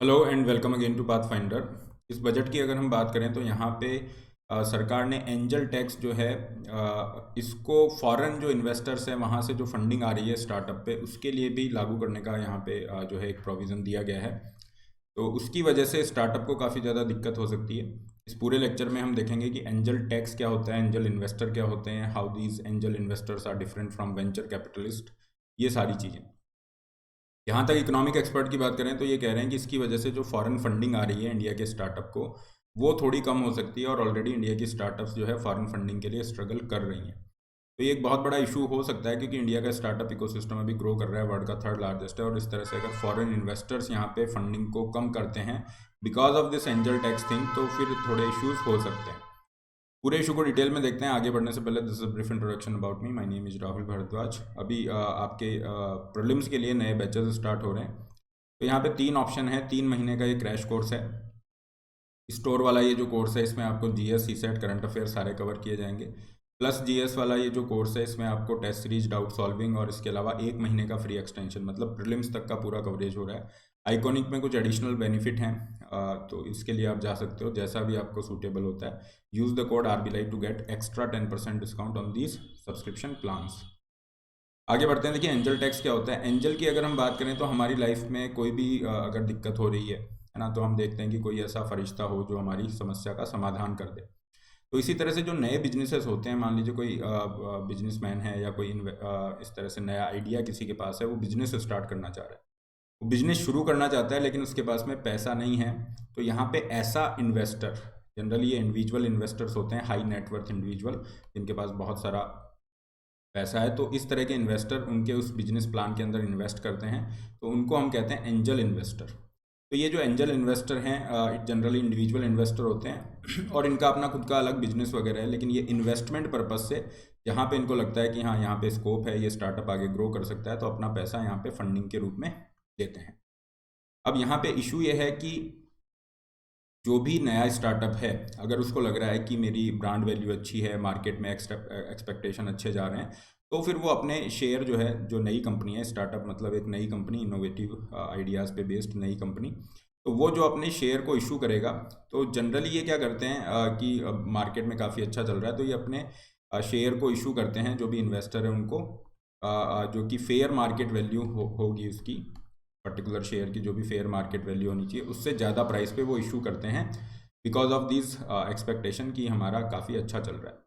Hello and welcome again to Pathfinder. इस budget की अगर हम बात करें तो यहाँ पे सरकार ने एंजल टैक्स जो है इसको फॉरेन जो इन्वेस्टर्स हैं वहाँ से जो फंडिंग आ रही है स्टार्टअप पे उसके लिए भी लागू करने का यहाँ पे जो है एक प्रोविज़न दिया गया है। तो उसकी वजह से स्टार्टअप को काफ़ी ज़्यादा दिक्कत हो सकती है। इस पूरे लेक्चर में हम देखेंगे कि एंजल टैक्स क्या होता है, एंजल इन्वेस्टर क्या होते हैं, how these angel investors are different from venture capitalist, ये सारी चीज़ें। यहाँ तक इकोनॉमिक एक्सपर्ट की बात करें तो ये कह रहे हैं कि इसकी वजह से जो फॉरेन फंडिंग आ रही है इंडिया के स्टार्टअप को वो थोड़ी कम हो सकती है, और ऑलरेडी इंडिया की स्टार्टअप्स जो है फॉरेन फंडिंग के लिए स्ट्रगल कर रही हैं। तो ये एक बहुत बड़ा इशू हो सकता है क्योंकि इंडिया का स्टार्टअप इकोसिस्टम अभी ग्रो कर रहा है, वर्ल्ड का थर्ड लार्जेस्ट है, और इस तरह से अगर फॉरेन इन्वेस्टर्स यहाँ पे फंडिंग को कम करते हैं because of this angel tax thing तो फिर थोड़े इश्यूज हो सकते हैं। पूरे इशू को डिटेल में देखते हैं। आगे बढ़ने से पहले this is brief introduction about me, my name is Rahul Bhardwaj. अभी आपके प्रीलिम्स के लिए नए बैचेस स्टार्ट हो रहे हैं। तो यहाँ पे 3 ऑप्शन है, 3 महीने का ये क्रैश कोर्स है। स्टोर वाला ये जो कोर्स है इसमें आपको जीएस, सीसेट, करंट अफेयर सारे कवर किए जाएंगे। प्लस जीएस वाला ये जो कोर्स है इसमें आपको टेस्ट सीरीज, डाउट सॉल्विंग और इसके अलावा 1 महीने का फ्री एक्सटेंशन, मतलब प्रीलिम्स तक का पूरा कवरेज हो रहा है। आइकॉनिक में कुछ एडिशनल बेनिफिट हैं, तो इसके लिए आप जा सकते हो जैसा भी आपको सूटेबल होता है। Use the code RBLIVE to get extra 10% discount on these subscription plans. आगे बढ़ते हैं। देखिए एंजल टैक्स क्या होता है। एंजल की अगर हम बात करें तो हमारी लाइफ में कोई भी अगर दिक्कत हो रही है ना, तो हम देखते हैं कि कोई ऐसा फरिश्ता हो जो हमारी समस्या का समाधान कर दे। तो इसी तरह से जो नए बिजनेसेस होते हैं, मान लीजिए कोई बिजनेसमैन है या कोई इस तरह से नया आइडिया किसी के पास है, वो बिजनेस स्टार्ट करना चाह रहा है, वो बिजनेस शुरू करना चाहता है लेकिन उसके पास में पैसा नहीं है। तो यहाँ पे ऐसा इन्वेस्टर, जनरली ये इंडिविजुअल इन्वेस्टर्स होते हैं, हाई नेटवर्थ इंडिविजुअल जिनके पास बहुत सारा पैसा है, तो इस तरह के इन्वेस्टर उनके उस बिजनेस प्लान के अंदर इन्वेस्ट करते हैं, तो उनको हम कहते हैं एंजल इन्वेस्टर। तो ये जो एंजल इन्वेस्टर हैं जनरली इंडिविजुअल इन्वेस्टर होते हैं और इनका अपना खुद का अलग बिजनेस वगैरह है, लेकिन ये इन्वेस्टमेंट पर्पज से जहाँ पे इनको लगता है कि हाँ यहाँ पे स्कोप है, ये स्टार्टअप आगे ग्रो कर सकता है, तो अपना पैसा यहाँ पे फंडिंग के रूप में देते हैं। अब यहाँ पे इशू ये है कि जो भी नया स्टार्टअप है, अगर उसको लग रहा है कि मेरी ब्रांड वैल्यू अच्छी है, मार्केट में एक्सपेक्टेशन अच्छे जा रहे हैं, तो फिर वो अपने शेयर जो है, जो नई कंपनी है, स्टार्टअप मतलब एक नई कंपनी, इनोवेटिव आइडियाज़ पे बेस्ड नई कंपनी, तो वो जो अपने शेयर को इशू करेगा, तो जनरली ये क्या करते हैं कि मार्केट में काफ़ी अच्छा चल रहा है तो ये अपने शेयर को इशू करते हैं, जो भी इन्वेस्टर है उनको, जो कि फेयर मार्केट वैल्यू होगी उसकी, पर्टिकुलर शेयर की जो भी फेयर मार्केट वैल्यू होनी चाहिए उससे ज़्यादा प्राइस पे वो इशू करते हैं, बिकॉज ऑफ दिस एक्सपेक्टेशन कि हमारा काफ़ी अच्छा चल रहा है।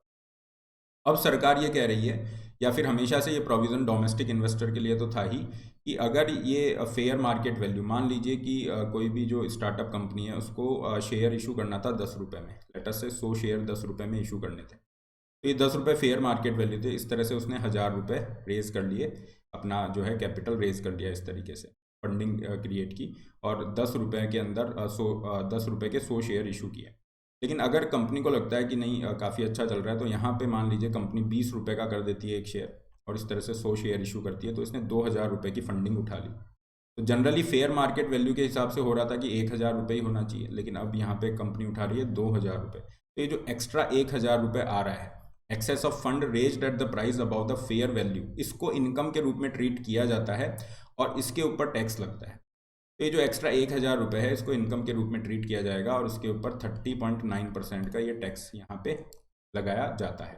अब सरकार ये कह रही है, या फिर हमेशा से ये प्रोविज़न डोमेस्टिक इन्वेस्टर के लिए तो था ही, कि अगर ये फेयर मार्केट वैल्यू, मान लीजिए कि कोई भी जो स्टार्टअप कंपनी है उसको शेयर इशू करना था 10 रुपये में, लेटस से 100 शेयर 10 रुपये में इशू करने थे, तो ये 10 रुपये फेयर मार्केट वैल्यू थे। इस तरह से उसने 1000 रुपये रेज कर लिए, अपना जो है कैपिटल रेज कर लिया, इस तरीके से फंडिंग क्रिएट की, और 10 रुपये के अंदर 10 रुपये के 100 शेयर इशू किए। लेकिन अगर कंपनी को लगता है कि नहीं काफ़ी अच्छा चल रहा है, तो यहाँ पे मान लीजिए कंपनी 20 रुपये का कर देती है एक शेयर, और इस तरह से 100 शेयर इशू करती है, तो इसने 2000 रुपये की फंडिंग उठा ली। तो जनरली फेयर मार्केट वैल्यू के हिसाब से हो रहा था कि 1000 रुपये ही होना चाहिए, लेकिन अब यहाँ पे कंपनी उठा रही है 2000 रुपये। तो ये जो एक्स्ट्रा 1000 रुपये आ रहा है, excess of fund raised at the price about the fair value, इसको इनकम के रूप में ट्रीट किया जाता है और इसके ऊपर टैक्स लगता है। तो ये जो एक्स्ट्रा 1000 रुपये है इसको इनकम के रूप में ट्रीट किया जाएगा, और उसके ऊपर 30.9% का ये टैक्स यहाँ पे लगाया जाता है।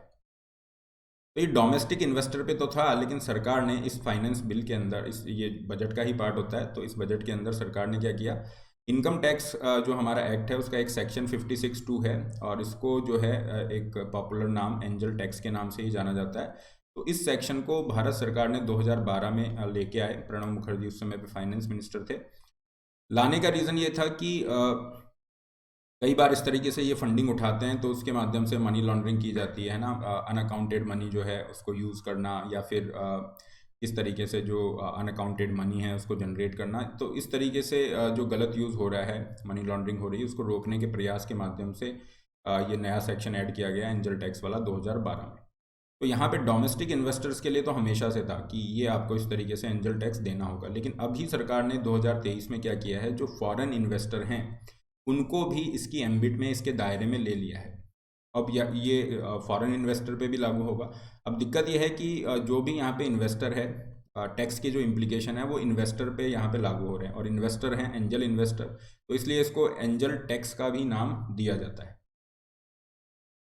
तो ये डोमेस्टिक इन्वेस्टर पे तो था, लेकिन सरकार ने इस फाइनेंस बिल के अंदर, इस ये बजट का ही पार्ट होता है, तो इस बजट के अंदर सरकार ने क्या किया, इनकम टैक्स जो हमारा एक्ट है उसका एक सेक्शन 56(2) है, और इसको जो है एक पॉपुलर नाम एंजल टैक्स के नाम से ही जाना जाता है। तो इस सेक्शन को भारत सरकार ने 2012 में लेके आए, प्रणब मुखर्जी उस समय पे फाइनेंस मिनिस्टर थे। लाने का रीज़न ये था कि कई बार इस तरीके से ये फंडिंग उठाते हैं तो उसके माध्यम से मनी लॉन्ड्रिंग की जाती है ना, अनअकाउंटेड मनी जो है उसको यूज़ करना, या फिर इस तरीके से जो अनअकाउंटेड मनी है उसको जनरेट करना। तो इस तरीके से जो गलत यूज़ हो रहा है, मनी लॉन्ड्रिंग हो रही है, उसको रोकने के प्रयास के माध्यम से ये नया सेक्शन ऐड किया गया एंजल टैक्स वाला 2012 में। तो यहाँ पे डोमेस्टिक इन्वेस्टर्स के लिए तो हमेशा से था कि ये आपको इस तरीके से एंजल टैक्स देना होगा, लेकिन अभी सरकार ने 2023 में क्या किया है, जो फॉरेन इन्वेस्टर हैं उनको भी इसकी एम्बिट में, इसके दायरे में ले लिया है। अब ये फॉरेन इन्वेस्टर पे भी लागू होगा। अब दिक्कत ये है कि जो भी यहाँ पे इन्वेस्टर है टैक्स के जो इम्प्लीकेशन है वो इन्वेस्टर पे यहाँ पे लागू हो रहे हैं, और इन्वेस्टर हैं एंजल इन्वेस्टर, तो इसलिए इसको एंजल टैक्स का भी नाम दिया जाता है।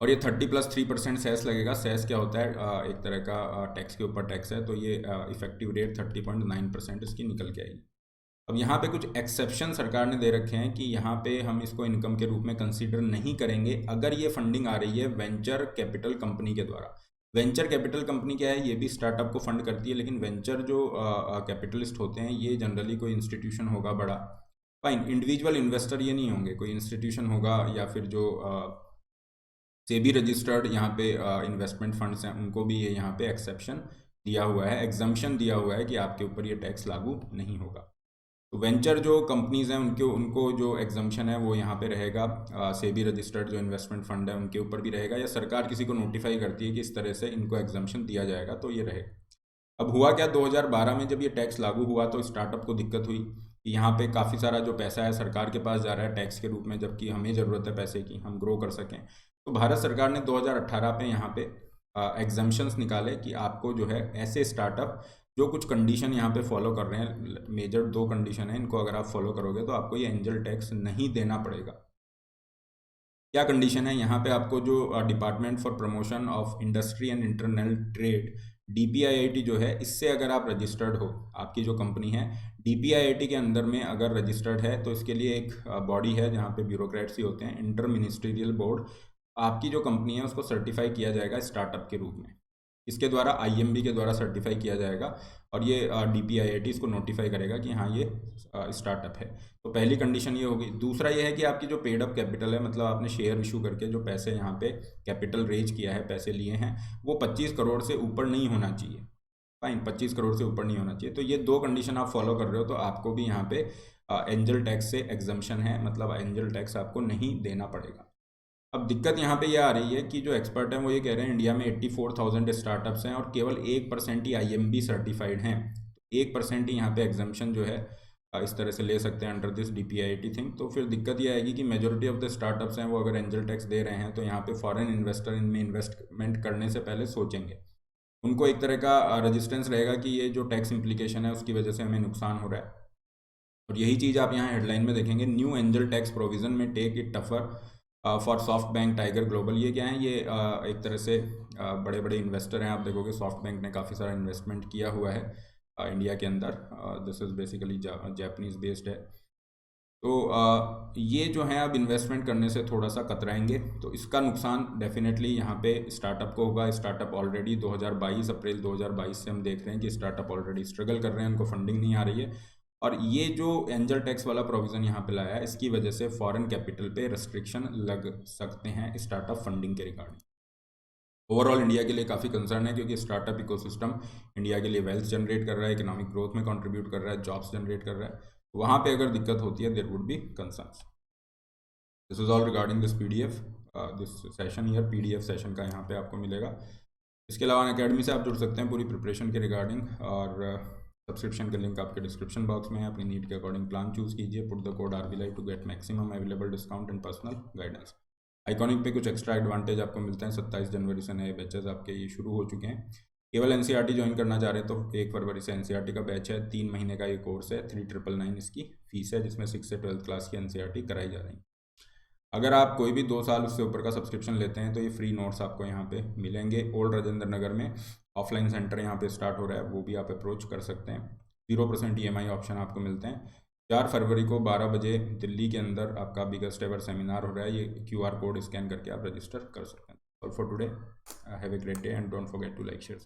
और ये 30+3% सेस लगेगा। सेस क्या होता है? एक तरह का टैक्स के ऊपर टैक्स है, तो ये इफेक्टिव रेट 30.9% इसकी निकल के आएगी। अब यहाँ पे कुछ एक्सेप्शन सरकार ने दे रखे हैं कि यहाँ पे हम इसको इनकम के रूप में कंसीडर नहीं करेंगे अगर ये फंडिंग आ रही है वेंचर कैपिटल कंपनी के द्वारा। वेंचर कैपिटल कंपनी क्या है? ये भी स्टार्टअप को फंड करती है, लेकिन वेंचर जो कैपिटलिस्ट होते हैं ये जनरली कोई इंस्टीट्यूशन होगा बड़ा, फाइन। इंडिविजुअल इन्वेस्टर ये नहीं होंगे, कोई इंस्टीट्यूशन होगा या फिर जो सेबी रजिस्टर्ड यहाँ पे इन्वेस्टमेंट फंड्स हैं, उनको भी ये यहाँ पे एक्सेप्शन दिया हुआ है, एग्जम्पशन दिया हुआ है कि आपके ऊपर ये टैक्स लागू नहीं होगा। तो वेंचर जो कंपनीज हैं उनको जो एग्जम्पशन है वो यहाँ पे रहेगा, सेबी रजिस्टर्ड जो इन्वेस्टमेंट फंड है उनके ऊपर भी रहेगा, या सरकार किसी को नोटिफाई करती है कि इस तरह से इनको एग्जम्पशन दिया जाएगा तो ये रहेगा। अब हुआ क्या, 2012 में जब ये टैक्स लागू हुआ तो स्टार्टअप को दिक्कत हुई कि यहाँ पे काफ़ी सारा जो पैसा है सरकार के पास जा रहा है टैक्स के रूप में, जबकि हमें ज़रूरत है पैसे की, हम ग्रो कर सकें। तो भारत सरकार ने 2018 पे यहाँ पे एग्जम्पशंस निकाले कि आपको जो है ऐसे स्टार्टअप जो कुछ कंडीशन यहाँ पे फॉलो कर रहे हैं, मेजर 2 कंडीशन है, इनको अगर आप फॉलो करोगे तो आपको ये एंजल टैक्स नहीं देना पड़ेगा। क्या कंडीशन है? यहाँ पे आपको जो department for promotion of industry and international trade DPIIT जो है, इससे अगर आप रजिस्टर्ड हो, आपकी जो कंपनी है DPIIT के अंदर में अगर रजिस्टर्ड है, तो इसके लिए एक बॉडी है जहाँ पे ब्यूरोक्रेट्स ही होते हैं, इंटर मिनिस्ट्रियल बोर्ड। आपकी जो कंपनी है उसको सर्टिफाई किया जाएगा स्टार्टअप के रूप में, इसके द्वारा IMB के द्वारा सर्टिफाई किया जाएगा, और ये DPIIT इसको नोटिफाई करेगा कि हाँ ये स्टार्टअप है। तो पहली कंडीशन ये होगी। दूसरा ये है कि आपकी जो पेड अप कैपिटल है, मतलब आपने शेयर इशू करके जो पैसे यहाँ पे कैपिटल रेज किया है, पैसे लिए हैं, वो 25 करोड़ से ऊपर नहीं होना चाहिए, फाइन, 25 करोड़ से ऊपर नहीं होना चाहिए। तो ये 2 कंडीशन आप फॉलो कर रहे हो तो आपको भी यहाँ पे एंजल टैक्स से एग्जम्पशन है, मतलब एंजल टैक्स आपको नहीं देना पड़ेगा। अब दिक्कत यहाँ पे यह आ रही है कि जो एक्सपर्ट हैं वो ये कह रहे हैं इंडिया में 84,000 स्टार्टअप्स हैं और केवल 1% ही IMB सर्टिफाइड हैं, 1% ही यहाँ पे एग्जम्पशन जो है इस तरह से ले सकते हैं अंडर दिस DPIIT थिंग। तो फिर दिक्कत ये आएगी कि मेजोरिटी ऑफ द स्टार्टअप्स हैं वो अगर एंजल टैक्स दे रहे हैं तो यहाँ पे फॉरेन इन्वेस्टर इनमें इन्वेस्टमेंट करने से पहले सोचेंगे, उनको एक तरह का रेजिस्टेंस रहेगा कि ये जो टैक्स इम्प्लीकेशन है उसकी वजह से हमें नुकसान हो रहा है। और यही चीज़ आप यहाँ हेडलाइन में देखेंगे, न्यू एंजल टैक्स प्रोविजन में take it tougher for SoftBank Tiger Global. ये क्या है? ये एक तरह से बड़े बड़े इन्वेस्टर हैं, आप देखोगे सॉफ्ट बैंक ने काफ़ी सारा इन्वेस्टमेंट किया हुआ है इंडिया के अंदर, this is basically Japanese based है। तो ये जो है अब इन्वेस्टमेंट करने से थोड़ा सा कतराएंगे, तो इसका नुकसान डेफिनेटली यहाँ पे स्टार्टअप को होगा। स्टार्टअप ऑलरेडी 2022 अप्रैल 2022 से हम देख रहे हैं कि स्टार्टअप ऑलरेडी स्ट्रगल कर रहे हैं, उनको फंडिंग नहीं आ रही है, और ये जो एंजल टैक्स वाला प्रोविज़न यहाँ पे लाया है इसकी वजह से फॉरेन कैपिटल पे रेस्ट्रिक्शन लग सकते हैं स्टार्टअप फंडिंग के रिगार्डिंग। ओवरऑल इंडिया के लिए काफ़ी कंसर्न है, क्योंकि स्टार्टअप इकोसिस्टम इंडिया के लिए वेल्थ जनरेट कर रहा है, इकोनॉमिक ग्रोथ में कंट्रीब्यूट कर रहा है, जॉब्स जनरेट कर रहा है। वहाँ पे अगर दिक्कत होती है there would be concerns. This is all regarding this PDF, this session year PDF session का यहाँ पे आपको मिलेगा। इसके अलावा अकेडमी से आप जुड़ सकते हैं पूरी प्रिपरेशन के रिगार्डिंग, और सब्सक्रिप्शन का लिंक आपके डिस्क्रिप्शन बॉक्स में है। अपनी नीड के अकॉर्डिंग प्लान चूज़ कीजिए, put the code RBLIVE to get maximum available discount and personal guidance. Iconic पे कुछ एक्स्ट्रा एडवांटेज आपको मिलते हैं। 27 जनवरी से नए बैचेज आपके ये शुरू हो चुके हैं। केवल NCERT ज्वाइन करना चाह रहे हैं तो 1 फरवरी से NCERT का बैच है, 3 महीने का ये कोर्स है, 3999 इसकी फीस है, जिसमें 6 से 12th क्लास की NCERT कराई जा रही है। अगर आप कोई भी 2 साल उससे ऊपर का सब्सक्रिप्शन लेते हैं तो ये फ्री नोट्स आपको यहाँ पे मिलेंगे। ओल्ड राजेंद्र नगर में ऑफलाइन सेंटर यहाँ पे स्टार्ट हो रहा है, वो भी आप अप्रोच कर सकते हैं। 0% EMI ऑप्शन आपको मिलते हैं। 4 फरवरी को 12 बजे दिल्ली के अंदर आपका बिगेस्ट एवर सेमिनार हो रहा है, ये QR कोड स्कैन करके आप रजिस्टर कर सकते हैं। All for today, have a great day and don't forget to like share.